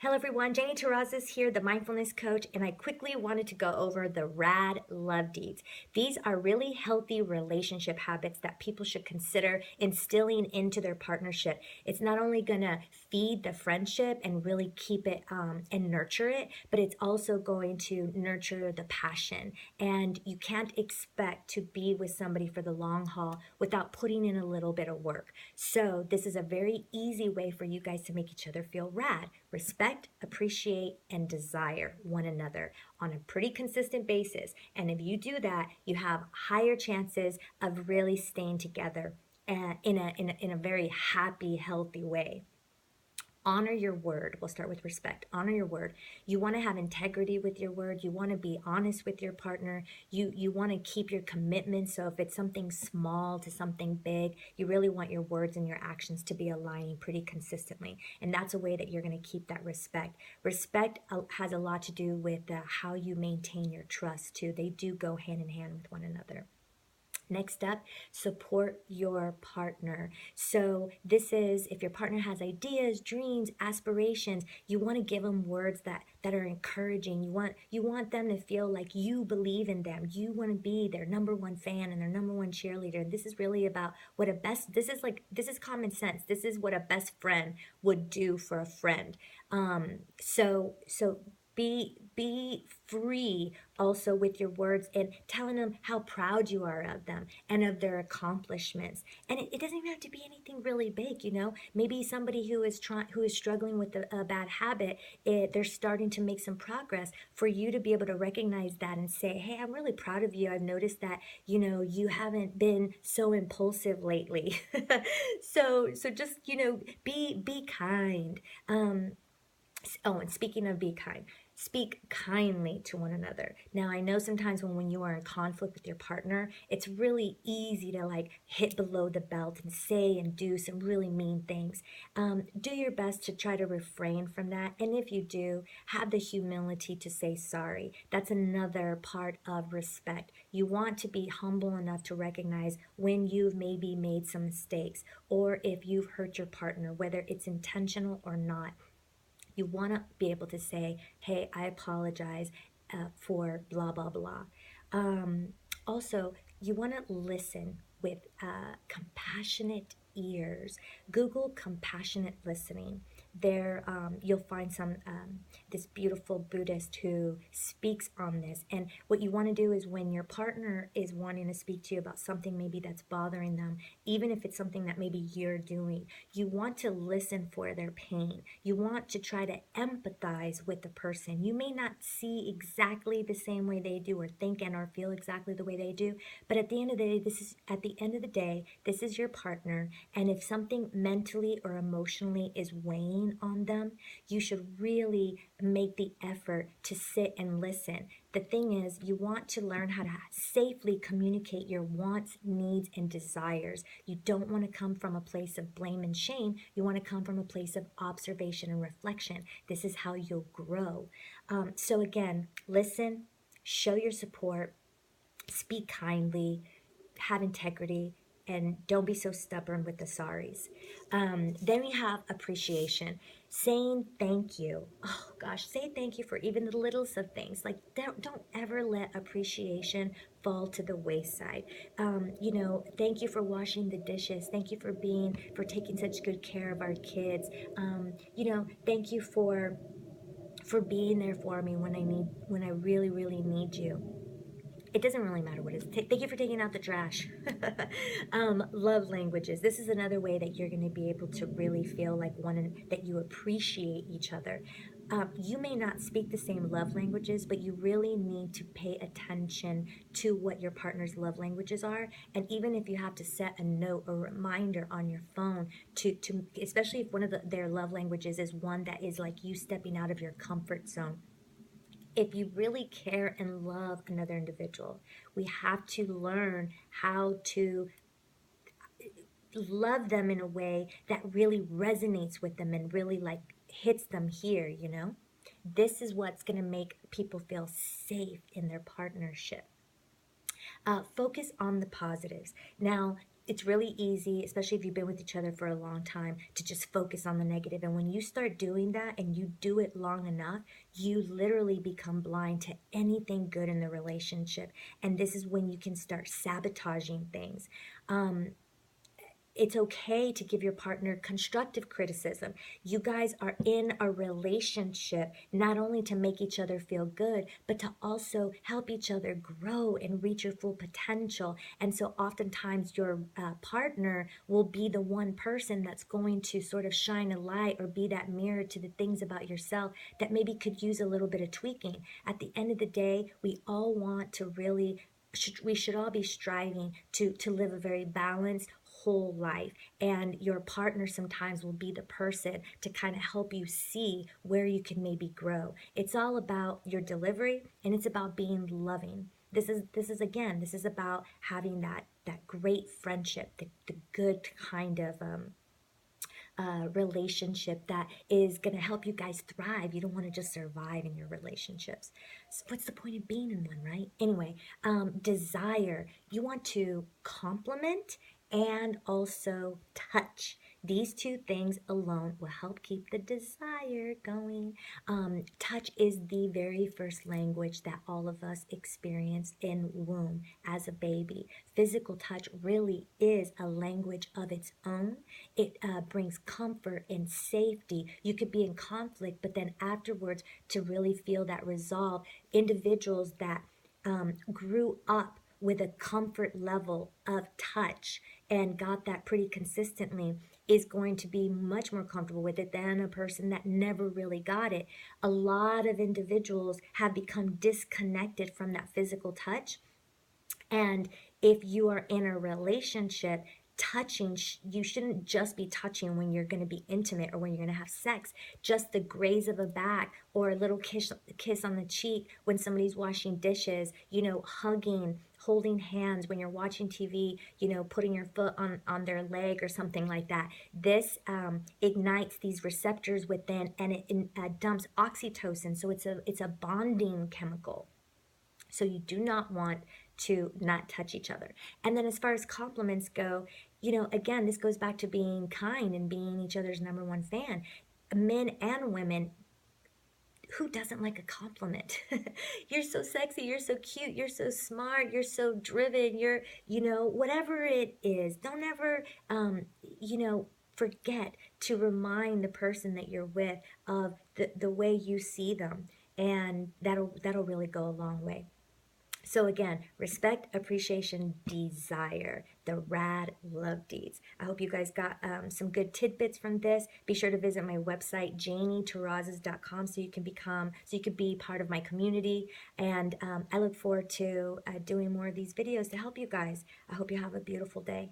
Hello everyone, Janie Terrazas here, the Mindfulness Coach, and I quickly wanted to go over the R.A.D love deeds. These are really healthy relationship habits that people should consider instilling into their partnership. It's not only gonna feed the friendship and really keep it and nurture it, but it's also going to nurture the passion. And you can't expect to be with somebody for the long haul without putting in a little bit of work. So this is a very easy way for you guys to make each other feel rad. Respect, appreciate, and desire one another on a pretty consistent basis. And if you do that, you have higher chances of really staying together in a very happy, healthy way. Honor your word. We'll start with respect. Honor your word. You want to have integrity with your word. You want to be honest with your partner. You want to keep your commitment. So if it's something small to something big, you really want your words and your actions to be aligning pretty consistently. And that's a way that you're going to keep that respect. Respect has a lot to do with how you maintain your trust too. They do go hand in hand with one another. Next up, support your partner. So this is if your partner has ideas, dreams, aspirations, you want to give them words that are encouraging. You want them to feel like you believe in them. You want to be their number one fan and their number one cheerleader. This is really about what this is common sense. This is what a best friend would do for a friend. So be free also with your words and telling them how proud you are of them and of their accomplishments. And it doesn't even have to be anything really big, you know. Maybe somebody who is struggling with a bad habit, they're starting to make some progress. For you to be able to recognize that and say, hey, I'm really proud of you. I've noticed that, you know, you haven't been so impulsive lately. So just, you know, be kind. Oh, and speaking of be kind, speak kindly to one another. Now, I know sometimes when you are in conflict with your partner, it's really easy to like hit below the belt and say and do some really mean things. Do your best to try to refrain from that. And if you do, have the humility to say sorry. That's another part of respect. You want to be humble enough to recognize when you've maybe made some mistakes or if you've hurt your partner, whether it's intentional or not. You want to be able to say, hey, I apologize for blah, blah, blah. Also, you want to listen with compassionate ears. Google compassionate listening. There, you'll find this beautiful Buddhist who speaks on this. And what you want to do is when your partner is wanting to speak to you about something maybe that's bothering them, even if it's something that maybe you're doing, you want to listen for their pain. You want to try to empathize with the person. You may not see exactly the same way they do or think and or feel exactly the way they do, but at the end of the day, this is your partner. And if something mentally or emotionally is weighing on them, you should really make the effort to sit and listen. The thing is, you want to learn how to safely communicate your wants, needs, and desires. You don't want to come from a place of blame and shame. You want to come from a place of observation and reflection. This is how you'll grow. So again, listen, show your support, speak kindly, have integrity, and don't be so stubborn with the sorries. Then we have appreciation. Saying thank you. Oh gosh, say thank you for even the littlest of things. Like don't ever let appreciation fall to the wayside. You know, thank you for washing the dishes. Thank you for taking such good care of our kids. You know, thank you for being there for me when I really, really need you. It doesn't really matter what it is. Thank you for taking out the trash. Love languages. This is another way that you're going to be able to really feel like that you appreciate each other. You may not speak the same love languages, but you really need to pay attention to what your partner's love languages are. And even if you have to set a note or reminder on your phone to especially if one of their love languages is one that is like you stepping out of your comfort zone. If you really care and love another individual, we have to learn how to love them in a way that really resonates with them and really like hits them here, you know? This is what's going to make people feel safe in their partnership. Focus on the positives. Now, it's really easy, especially if you've been with each other for a long time, to just focus on the negative. And when you start doing that and you do it long enough, you literally become blind to anything good in the relationship. And this is when you can start sabotaging things. It's okay to give your partner constructive criticism. You guys are in a relationship not only to make each other feel good, but to also help each other grow and reach your full potential. And so oftentimes your partner will be the one person that's going to sort of shine a light or be that mirror to the things about yourself that maybe could use a little bit of tweaking. At the end of the day, we all want to really we should all be striving to live a very balanced whole life, and your partner sometimes will be the person to kind of help you see where you can maybe grow. It's all about your delivery, and it's about being loving. This is about having that great friendship, the good kind of relationship that is going to help you guys thrive. You don't want to just survive in your relationships. So what's the point of being in one, right? Anyway, desire. You want to compliment and also touch. These two things alone will help keep the desire going. Touch is the very first language that all of us experience in womb as a baby. Physical touch really is a language of its own. It brings comfort and safety. You could be in conflict, but then afterwards, to really feel that resolve, individuals that grew up with a comfort level of touch and got that pretty consistently is going to be much more comfortable with it than a person that never really got it. A lot of individuals have become disconnected from that physical touch, and if you are in a relationship, touching, you shouldn't just be touching when you're going to be intimate or when you're going to have sex. Just the graze of a back or a little kiss on the cheek when somebody's washing dishes, hugging, holding hands when you're watching TV, putting your foot on their leg or something like that. This ignites these receptors within, and it dumps oxytocin. So it's a bonding chemical. So you do not want to not touch each other. And then as far as compliments go, again, this goes back to being kind and being each other's number one fan. Men and women, who doesn't like a compliment? You're so sexy, you're so cute, you're so smart, you're so driven, whatever it is, don't ever, forget to remind the person that you're with of the way you see them. And that'll really go a long way. So again, respect, appreciation, desire, the R.A.D love deeds. I hope you guys got some good tidbits from this. Be sure to visit my website, JanieTerrazas.com, so you can be part of my community. And I look forward to doing more of these videos to help you guys. I hope you have a beautiful day.